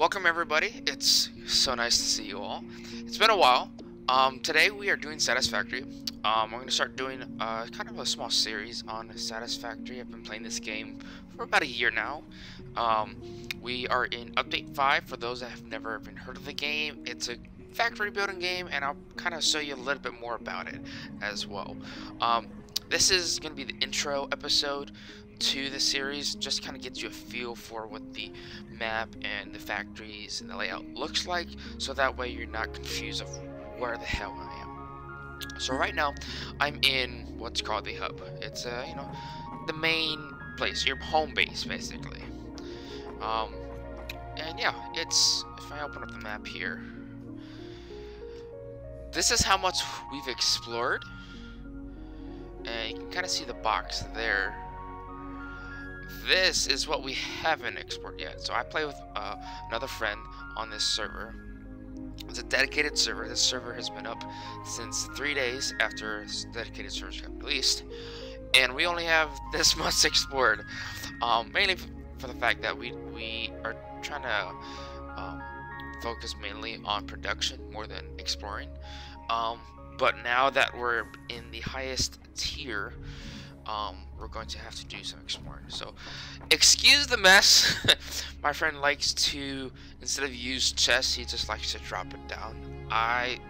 Welcome everybody. It's so nice to see you all. It's been a while. Today we are doing Satisfactory. I'm going to start doing kind of a small series on Satisfactory. I've been playing this game for about a year now. We are in Update 5 for those that have never even heard of the game. It's a factory building game, and I'll kind of show you a little bit more about it as well. This is going to be the intro episode to the series, just kind of gets you a feel for what the map and the factories and the layout looks like, so that way you're not confused of where the hell I am. So right now I'm in what's called the hub. It's the main place, your home base basically. And yeah, it's, if I open up the map here, this is how much we've explored, and you can kind of see the box there. This is what we haven't explored yet. So I play with another friend on this server. It's a dedicated server. This server has been up since 3 days after this dedicated server got released, and we only have this much explored. Mainly for the fact that we are trying to focus mainly on production more than exploring. But now that we're in the highest tier, we're going to have to do some exploring. So excuse the mess. My friend likes to, instead of use chests, he just likes to drop it down.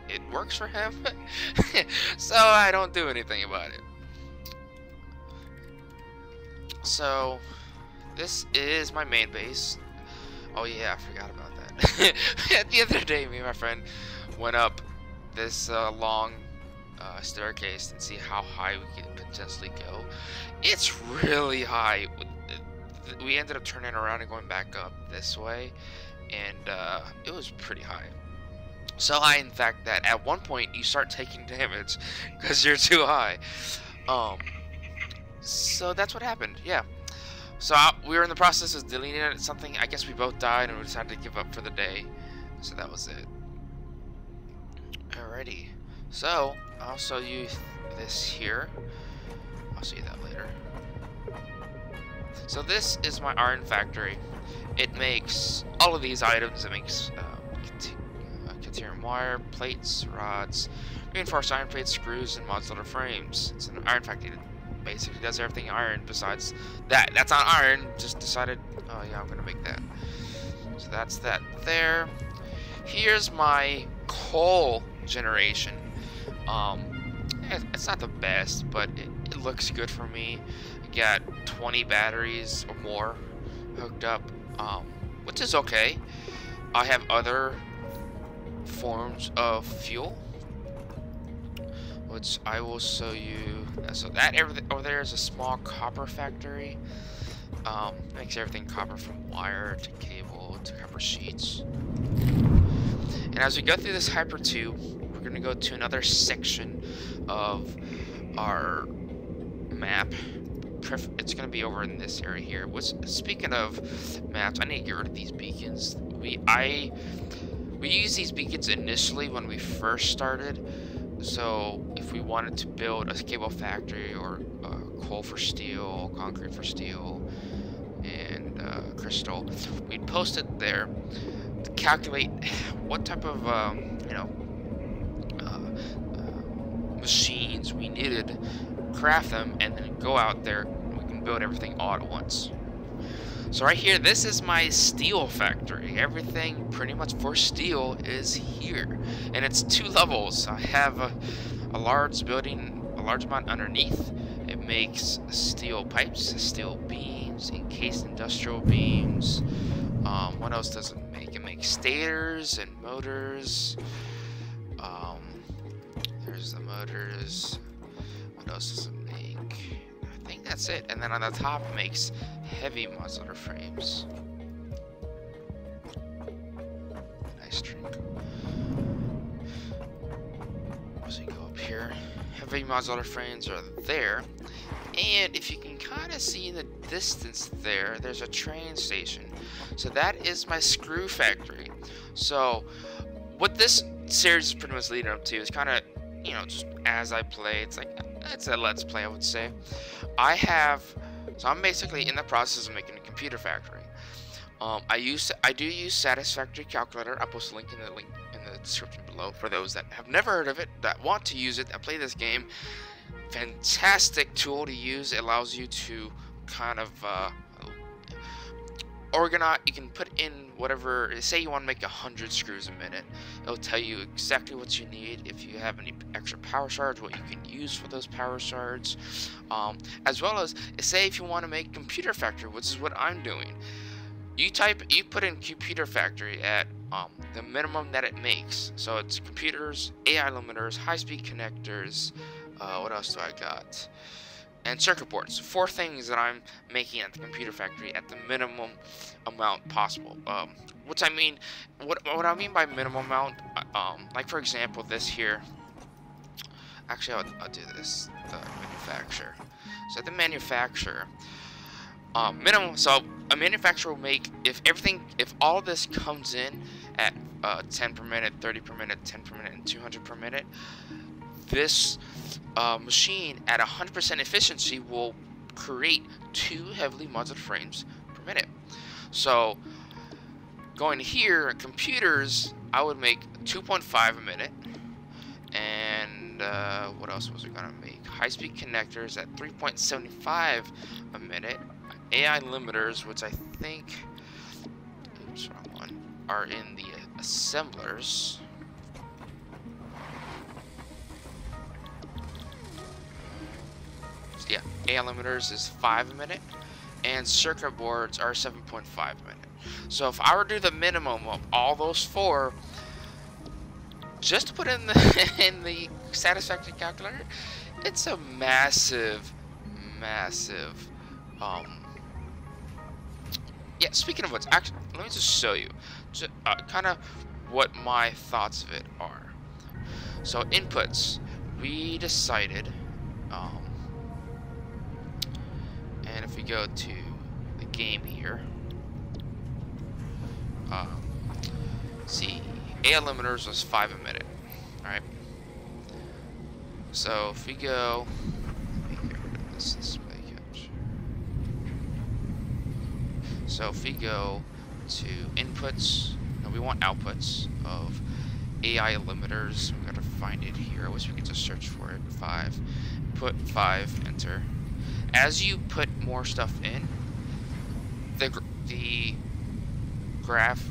It works for him. So I don't do anything about it. So this is my main base. Oh yeah, I forgot about that. The other day me and my friend went up this long staircase and see how high we could potentially go. It's really high. We ended up turning around and going back up this way, and it was pretty high. So high, in fact, that at one point you start taking damage because you're too high. So that's what happened. Yeah. So we were in the process of deleting something. I guess we both died and we decided to give up for the day. So that was it. Alrighty. So I'll show you this here. I'll show you that later. So this is my iron factory. It makes all of these items. It makes Caterium wire, plates, rods, reinforced iron plates, screws, and modular frames. It's an iron factory that basically does everything iron besides that. That's not iron. Just decided, oh yeah, I'm gonna make that. So that's that there. Here's my coal generation. It's not the best, but it looks good for me. I got 20 batteries or more hooked up, which is okay. I have other forms of fuel, which I will show you. So that everything over there is a small copper factory. Makes everything copper, from wire to cable to copper sheets. And as we go through this Hyper 2, we're going to go to another section of our map. It's going to be over in this area here. Speaking of maps, I need to get rid of these beacons. We used these beacons initially when we first started. So if we wanted to build a cable factory, or coal for steel, concrete for steel, and crystal, we'd post it there to calculate what type of machines we needed, craft them, and then go out there and we can build everything all at once. So right here, this is my steel factory. Everything pretty much for steel is here, and it's 2 levels. I have a large building, a large amount underneath. It makes steel pipes, steel beams, encased industrial beams. What else does it make? It makes stators and motors. There's the motors. What else does it make? I think that's it. And then on the top it makes heavy modular frames. Nice drink. As we go up here, heavy modular frames are there. And if you can kind of see in the distance there, there's a train station. So that is my screw factory. So what this series is pretty much leading up to is kind of, just as I play, it's a let's play, I would say. So I'm basically in the process of making a computer factory. I do use Satisfactory calculator. I'll post a link in the description below for those that have never heard of it, that want to use it, that play this game. Fantastic tool to use. It allows you to kind of organize. You can put in whatever. Say you want to make 100 screws a minute. It'll tell you exactly what you need. If you have any extra power shards, what you can use for those power shards, as well as say if you want to make Computer Factory, which is what I'm doing. You put in Computer Factory at the minimum that it makes. So it's computers, AI limiters, high-speed connectors. What else do I got? And circuit boards. 4 things that I'm making at the Computer Factory at the minimum amount possible. What I mean by minimum amount, like for example, this here. Actually, I'll do this. The manufacturer. So at the manufacturer, minimum. So a manufacturer will make if all of this comes in at 10 per minute, 30 per minute, 10 per minute, and 200 per minute. This machine at 100% efficiency will create 2 heavily modded frames per minute. So going here, computers, I would make 2.5 a minute, and what else was it gonna make? High-speed connectors at 3.75 a minute. AI limiters, which I think, oops, wrong one, are in the assemblers. Yeah, AI limiters is 5 a minute, and circuit boards are 7.5 a minute. So if I were to do the minimum of all those 4, just to put in the in the Satisfactory calculator, it's a massive. Yeah, speaking of which, actually, let me just show you kind of what my thoughts of it are. So inputs, we decided, and if we go to the game here, see, AI limiters was 5 a minute, alright? So if we go, let me get rid of this display capture. So if we go to inputs, no, we want outputs of AI limiters. We gotta find it here. I wish we could just search for it. 5. Put 5, enter. As you put more stuff in, the graph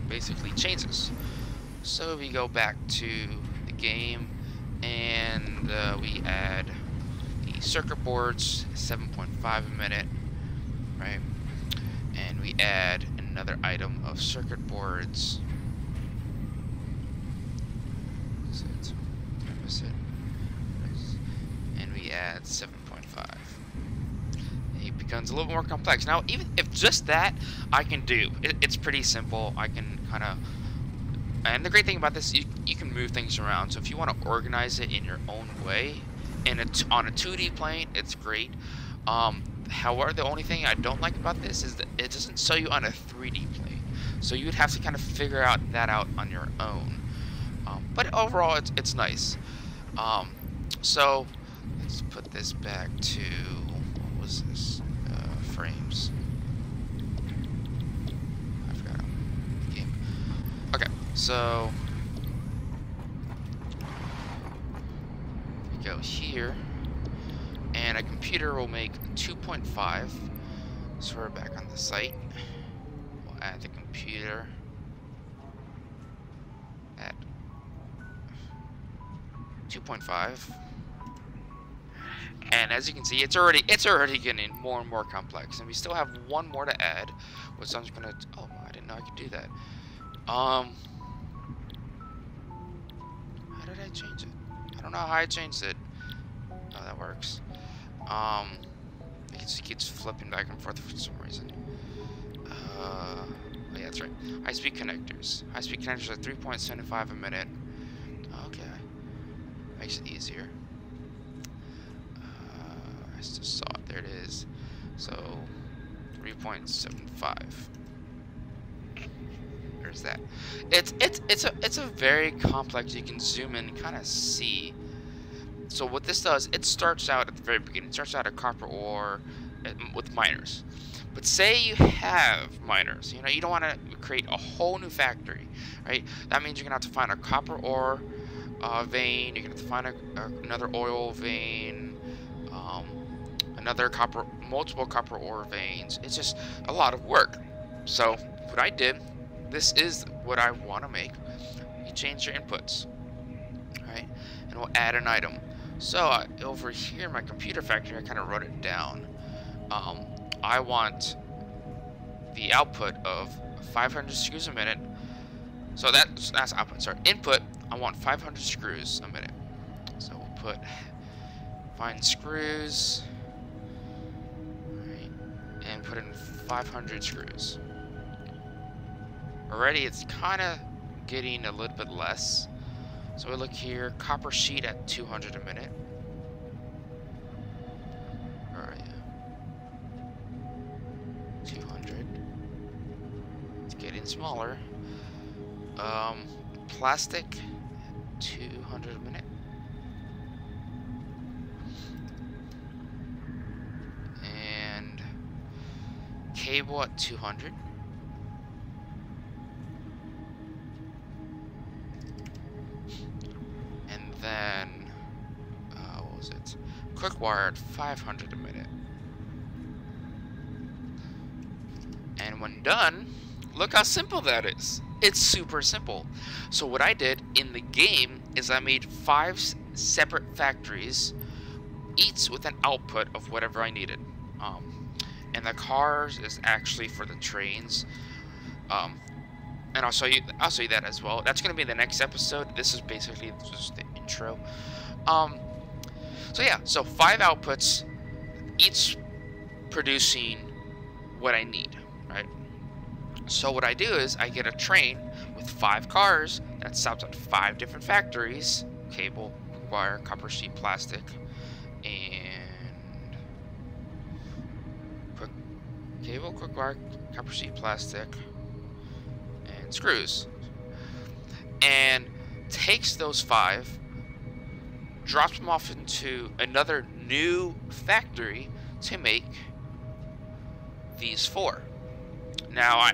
basically changes. So we go back to the game, and we add the circuit boards, 7.5 a minute, right? And we add another item of circuit boards. And we add 7.5. It becomes a little more complex. Now, even if just that I can do, it's pretty simple. I can kind of, and the great thing about this, you can move things around. So if you want to organize it in your own way, and it's on a 2D plane, it's great. However, the only thing I don't like about this is that it doesn't show you on a 3D plane. So you would have to kind of figure that out on your own. But overall, it's nice. So let's put this back to, what was this? Frames. I forgot the game. Okay, so we go here, and a computer will make 2.5. So we're back on the site. We'll add the computer at 2.5. And as you can see, it's already getting more and more complex, and we still have one more to add, which I'm just gonna. Oh, I didn't know I could do that. How did I change it? I don't know how I changed it. Oh, that works. It just keeps flipping back and forth for some reason. Oh, yeah, that's right. High-speed connectors. High-speed connectors are 3.75 a minute. Okay, makes it easier. I just saw it. There it is. So 3.75. There's that. It's a very complex. You can zoom in and kind of see. So what this does, it starts out at the very beginning. It starts out at copper ore with miners. But say you have miners, you don't want to create a whole new factory, right? That means you're gonna have to find a copper ore vein. You're gonna have to find another oil vein, multiple copper ore veins. It's just a lot of work. So what I did, this is what I want to make. You change your inputs, right? And we'll add an item. So over here in my computer factory, I kind of wrote it down. I want the output of 500 screws a minute. So that's output. Sorry, input. I want 500 screws a minute. So we'll put find screws, right, and put in 500 screws. Already, it's kind of getting a little bit less. So we look here, copper sheet at 200 a minute. Where are you? 200. It's getting smaller. Plastic, 200 a minute. And cable at 200. And then, what was it? Quick wire at 500 a minute. And when done, look how simple that is. It's super simple. So what I did in the game is I made 5 separate factories, each with an output of whatever I needed. And the cars is actually for the trains. And I'll show you that as well. That's gonna be the next episode. This is basically just the intro. So yeah, so 5 outputs, each producing what I need, right? So what I do is I get a train with 5 cars that stops at 5 different factories: cable, wire, copper sheet, plastic, and quick wire, copper sheet, plastic, and screws. And takes those 5, drops them off into another new factory to make these 4. Now,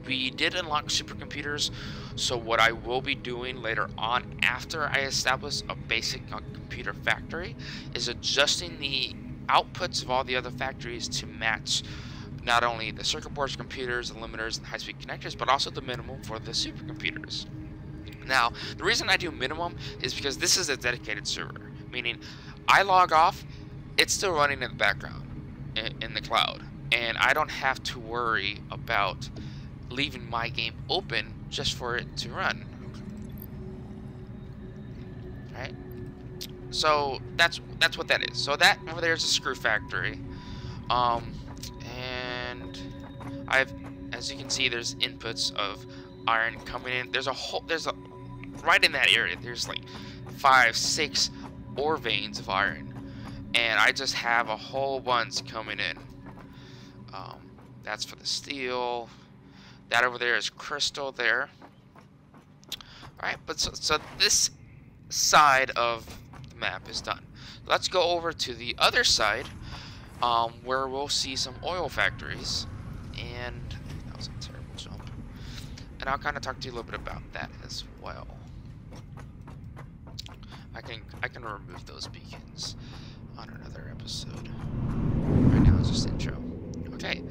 we did unlock supercomputers, so what I will be doing later on, after I establish a basic computer factory, is adjusting the outputs of all the other factories to match not only the circuit boards, computers, the limiters, and high-speed connectors, but also the minimum for the supercomputers. Now, the reason I do minimum is because this is a dedicated server, meaning I log off, it's still running in the background in the cloud. And I don't have to worry about leaving my game open just for it to run. Right? So that's what that is. So that over there is a screw factory. And as you can see, there's inputs of iron coming in. Right in that area, there's like 5, 6 ore veins of iron. And I just have a whole bunch coming in. That's for the steel. That over there is crystal there. Alright, but so this side of the map is done. Let's go over to the other side, where we'll see some oil factories. And that was a terrible jump. And I'll kind of talk to you a little bit about that as well. I can remove those beacons on another episode. Right now it's just intro. Okay.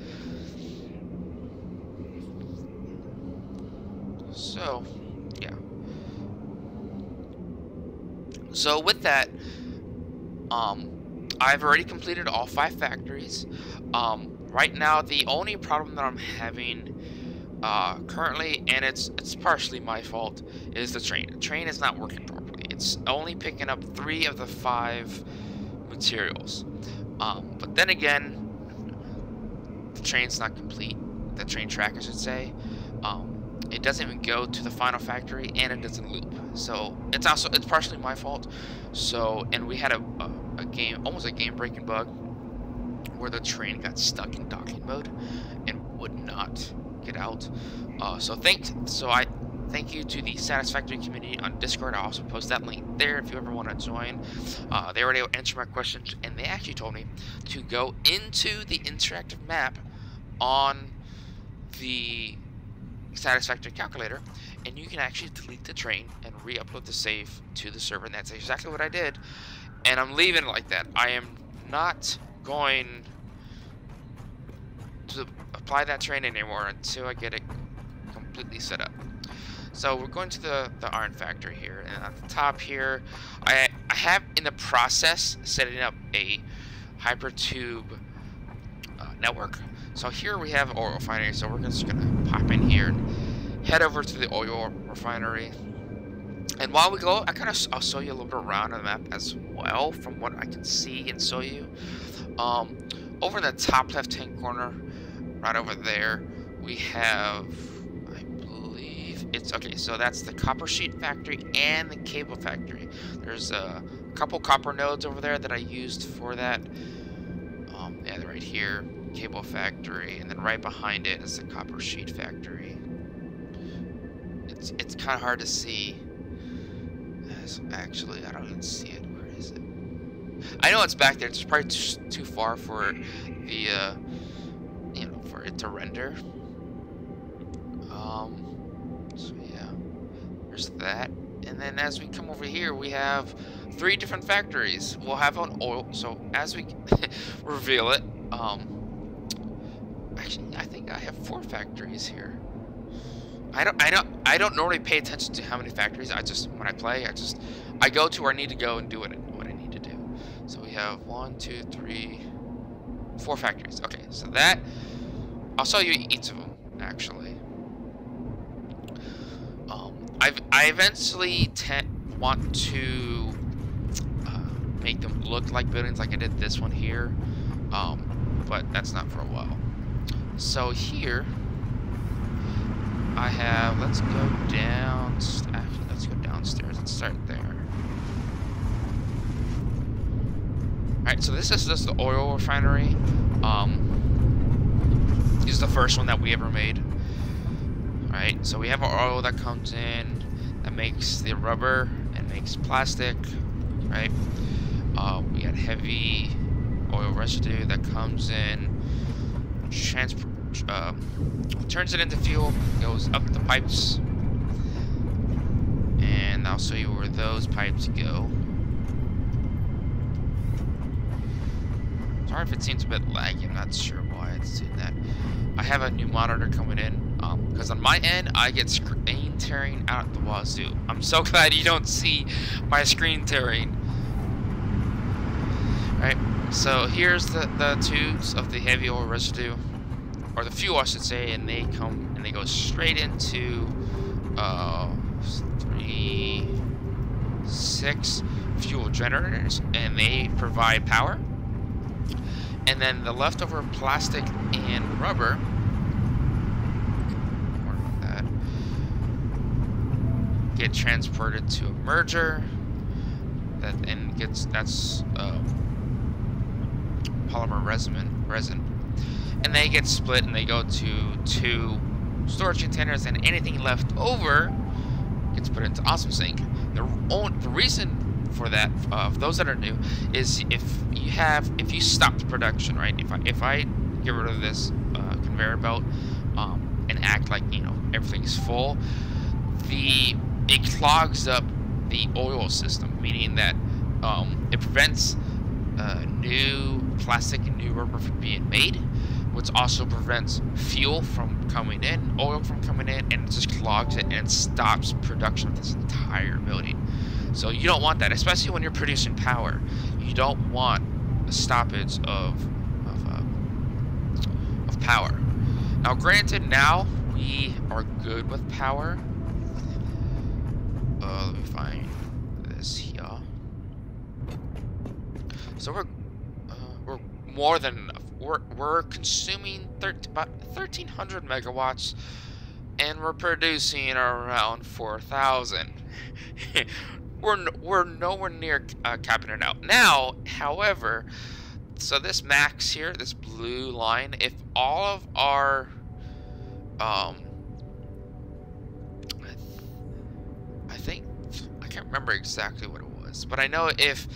So, yeah. So with that, I've already completed all 5 factories. Right now, the only problem that I'm having currently, and it's partially my fault, is the train. The train is not working properly. It's only picking up 3 of the 5 materials. But then again, the train's not complete. The train track, I should say. It doesn't even go to the final factory, and it doesn't loop. So it's partially my fault. So, and we had almost a game-breaking bug where the train got stuck in docking mode and would not get out. So thank you to the Satisfactory community on Discord. I also post that link there if you ever want to join. They already answered my questions, and they actually told me to go into the interactive map on the Satisfactory calculator, and you can actually delete the train and re-upload the save to the server, and that's exactly what I did. And I'm leaving it like that. I am not going to apply that train anymore until I get it completely set up. So we're going to the iron factory here, and at the top here, I have in the process setting up a hypertube network. So here we have oil refinery, so we're just gonna pop in here and head over to the oil refinery. And while we go, I'll show you a little bit around on the map as well, from what I can see and show you. Over in the top left-hand corner, right over there, we have, I believe it's okay. So that's the copper sheet factory and the cable factory. There's a couple copper nodes over there that I used for that. Yeah, they're right here. Cable factory, and then right behind it is the copper sheet factory. It's kind of hard to see. Actually, I don't even see it. Where is it? I know it's back there. It's probably too far for the you know, for it to render. So yeah, there's that. And then as we come over here, we have 3 different factories. We'll have an oil. So as we reveal it, actually, I think I have 4 factories here. I don't normally pay attention to how many factories. When I play, I go to where I need to go and do what I need to do. So we have 1, 2, 3, 4 factories. Okay, so that I'll show you each of them actually. I eventually want to make them look like buildings, like I did this one here, but that's not for a while. So here I have, let's go downstairs and start there. Alright, so this is just the oil refinery. This is the first one that we ever made. Alright, so we have our oil that comes in, that makes the rubber and makes plastic, right? We got heavy oil residue that comes in, turns it into fuel, goes up the pipes, and I'll show you where those pipes go. Sorry if it seems a bit laggy, I'm not sure why it's doing that. I have a new monitor coming in, because on my end, I get screen tearing out the wazoo. I'm so glad you don't see my screen tearing. Alright, so here's the tubes of the heavy oil residue, or the fuel I should say, and they go straight into 6 fuel generators, and they provide power. And then the leftover plastic and rubber, get transported to a merger that's polymer resin, and they get split and they go to 2 storage containers, and anything left over gets put into Awesome Sink. The reason for that, for those that are new, is if you stop the production, right? If I get rid of this conveyor belt and act like, you know, everything's full, it clogs up the oil system, meaning that it prevents new plastic and new rubber from being made, which also prevents fuel from coming in, oil from coming in, and it just clogs it and it stops production of this entire building. So you don't want that, especially when you're producing power. You don't want a stoppage of power. Now, granted, now we are good with power. Let me find this here. So we're more than enough. We're consuming about 1,300 megawatts, and we're producing around 4,000. We're nowhere near capping it out. Now, however, so this max here, this blue line, if all of our I I think I can't remember exactly what it was, but I know if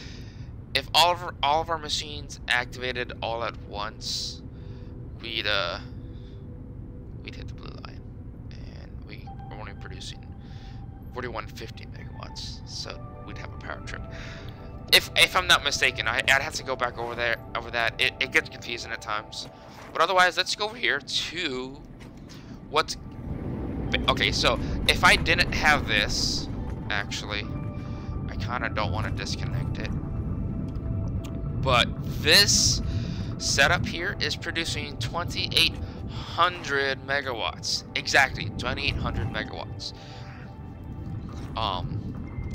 all of our machines activated all at once, we'd hit the blue line, and we are only producing 4150 megawatts, so we'd have a power trip. If I'm not mistaken, I'd have to go back over that. It gets confusing at times, but otherwise, let's go over here to what's okay. So if I didn't have this, actually, I kind of don't want to disconnect it, but this setup here is producing 2800 megawatts, exactly 2800 megawatts.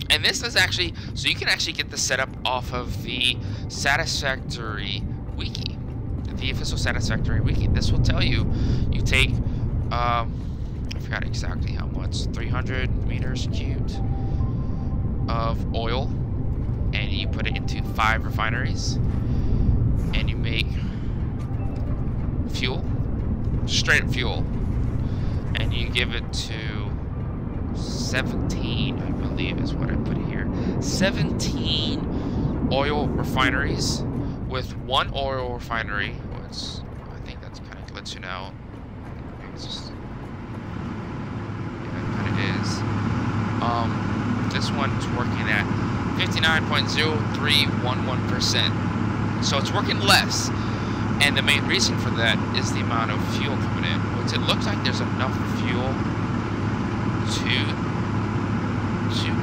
And this is actually, so you can actually get the setup off of the Satisfactory wiki, the official Satisfactory wiki. This will tell you, you take, I forgot exactly how much, 300 meters cubed of oil, and you put it into 5 refineries, and you make fuel, straight up fuel, and you give it to 17, I believe is what I put here. 17 oil refineries with 1 oil refinery, which I think that's kind of lets you know. It's just, yeah, it kind of is. This one's working at 59.0311%. So it's working less. And the main reason for that is the amount of fuel coming in, which it looks like there's enough fuel to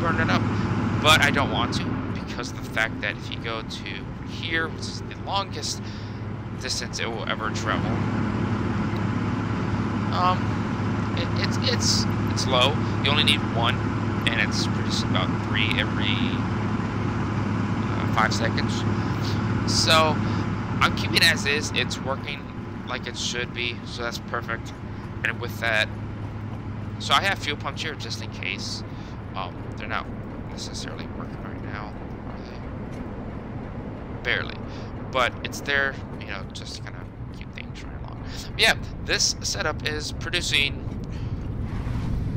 burn it up, but I don't want to, because of the fact that if you go to here, which is the longest distance it will ever travel, it's low. You only need 1, and it's producing about 3 every 5 seconds. So I'm keeping it as is. It's working like it should be, so that's perfect. And with that, so I have fuel pumps here just in case. They're not necessarily working right now, are they? Barely. But it's there, you know, just to kind of keep things running along. But yeah, this setup is producing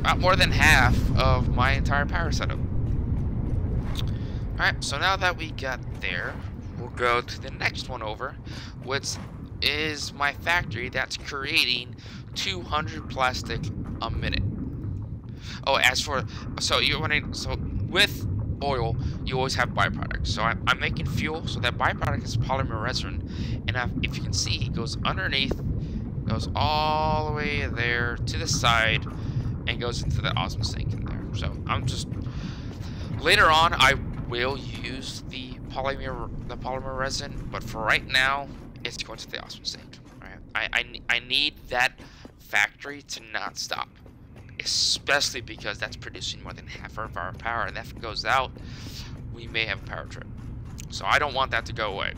about more than half of my entire power setup. Alright, so now that we got there, we'll go to the next one over, which is my factory that's creating 200 plastic a minute. Oh, as for, so with oil, you always have byproducts. So I'm making fuel, so that byproduct is polymer resin, and if you can see, it goes underneath, goes all the way there to the side, and goes into the awesome sink in there. So I'm just, later on, I will use the polymer resin, but for right now, it's going to the awesome sink. Right? I need that factory to not stop, especially because that's producing more than half of our power, and if it goes out, we may have a power trip. So I don't want that to go away.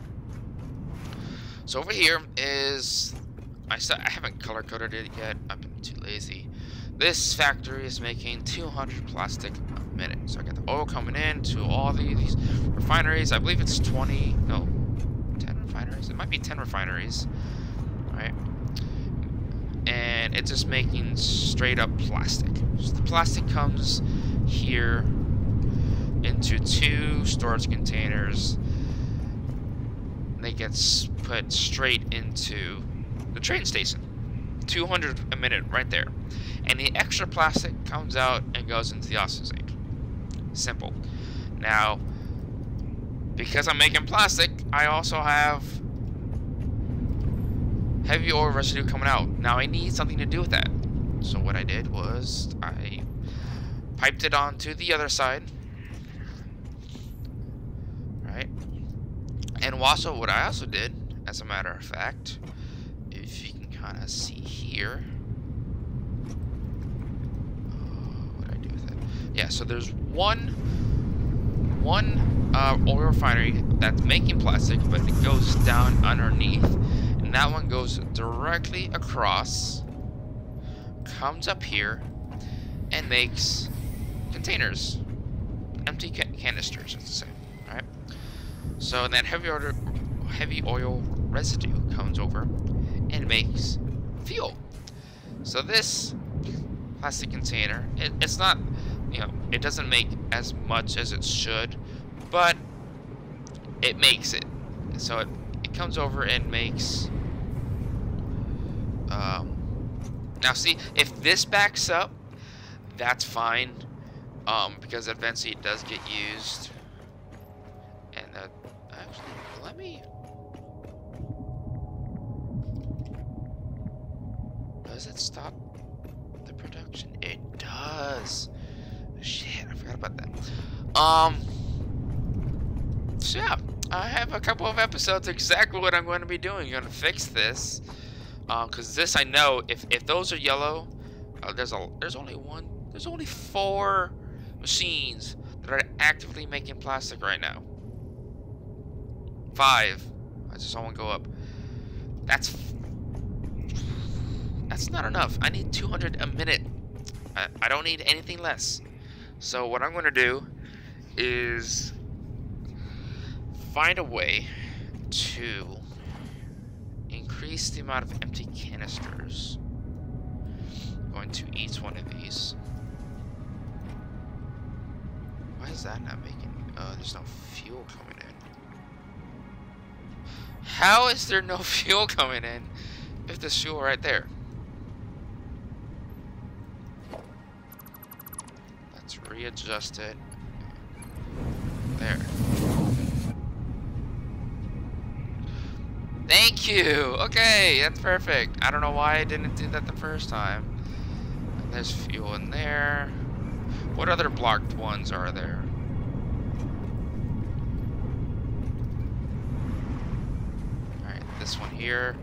So over here is, I haven't color coded it yet. I've been too lazy. This factory is making 200 plastic a minute. So I got the oil coming in to all these refineries. I believe it's 10 refineries. It might be 10 refineries, right? And it's just making straight up plastic. So the plastic comes here into 2 storage containers. They get put straight into the train station. 200 a minute right there. And the extra plastic comes out and goes into the awesome sink. Simple. Now, because I'm making plastic, I also have heavy oil residue coming out. Now I need something to do with that. So what I did was I piped it onto the other side. Right? And also what I also did, as a matter of fact, if you can kind of see here. What did I do with it? Yeah, so there's one oil refinery that's making plastic, but it goes down underneath. And that one goes directly across, comes up here, and makes containers, empty canisters, let's say. All right. So that heavy oil residue comes over and makes fuel. So this plastic container, it's not you know, it doesn't make as much as it should, but it makes it. So it comes over and makes. Now see, if this backs up, that's fine. Because eventually it does get used. And actually, let me. Does it stop the production? It does. Shit, I forgot about that. So yeah, I have a couple of episodes exactly what I'm going to be doing. I'm going to fix this. Because this I know, if those are yellow, there's only 4 machines that are actively making plastic right now. 5. I just saw one go up. That's not enough. I need 200 a minute. I don't need anything less. So what I'm going to do is find a way to increase the amount of empty canisters going to each one of these. Why is that not making? There's no fuel coming in. How is there no fuel coming in if there's fuel right there? Let's readjust it. There. Thank you! Okay, that's perfect. I don't know why I didn't do that the first time. And there's fuel in there. What other blocked ones are there? Alright, this one here.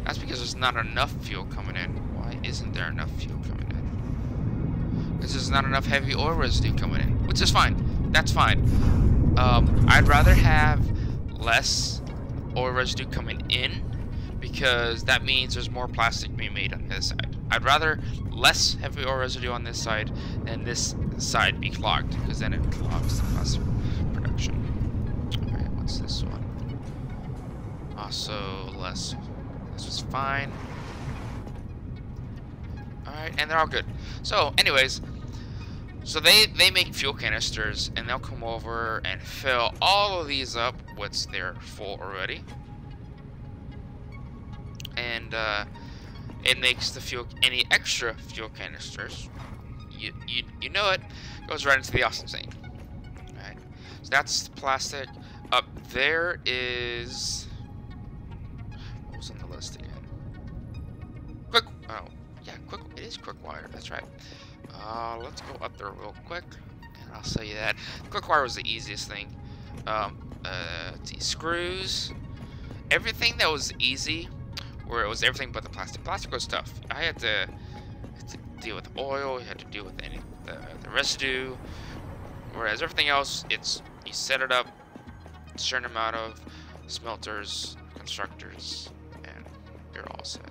That's because there's not enough fuel coming in. Why isn't there enough fuel coming in? Because there's not enough heavy oil residue coming in, which is fine. That's fine. I'd rather have less oil residue coming in because that means there's more plastic being made on this side. I'd rather less heavy oil residue on this side than this side be clogged, because then it clogs the plastic production. Alright, what's this one? Also less. This was fine. Alright, and they're all good. So, anyways, so they make fuel canisters, and they'll come over and fill all of these up, which they're full already. And it makes the fuel, any extra fuel canisters, you know it, goes right into the awesome thing. Alright, so that's plastic. Up there is, what was on the list again? It is quick wire, that's right. Let's go up there real quick, and I'll show you that. Quick wire was the easiest thing. The screws, everything that was easy, where it was everything but the plastic. Plastic was tough. I had to deal with oil, you had to deal with the residue, whereas everything else, it's, you set it up, a certain amount of smelters, constructors, and you're all set.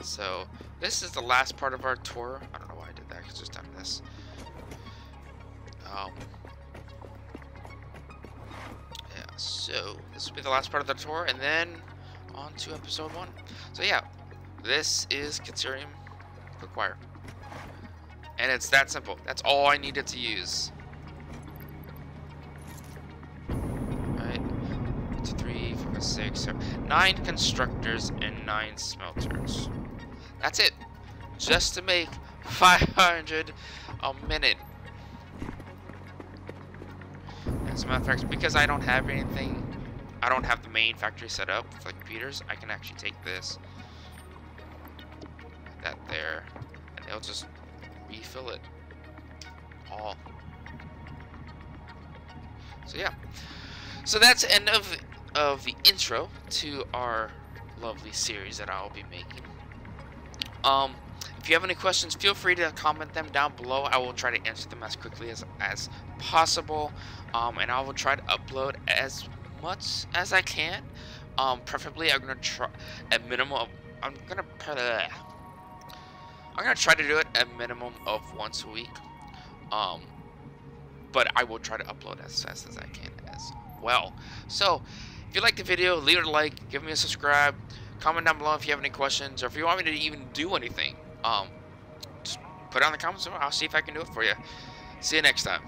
So, this is the last part of our tour. I don't know why I did that, because just done this. Yeah, so this will be the last part of the tour, and then on to episode 1. So yeah, this is Caterium quick wire. And it's that simple. That's all I needed to use. Alright. 1, 2, 3, 4, 5, 6, 7, 9 constructors and 9 smelters. That's it. Just to make 500 a minute. As a matter of fact, because I don't have anything, I don't have the main factory set up with like computers, I can actually take this, that there, and they'll just refill it all. So yeah. So that's the end of the intro to our lovely series that I'll be making. If you have any questions, feel free to comment them down below. I will try to answer them as quickly as possible, and I will try to upload as much as I can. Preferably, I'm gonna try a minimum of. I'm gonna try to do it a minimum of once a week. But I will try to upload as fast as I can as well. So, if you like the video, leave it a like, give me a subscribe, Comment down below if you have any questions, or if you want me to even do anything. Just put it in the comments, I'll see if I can do it for you. See you next time.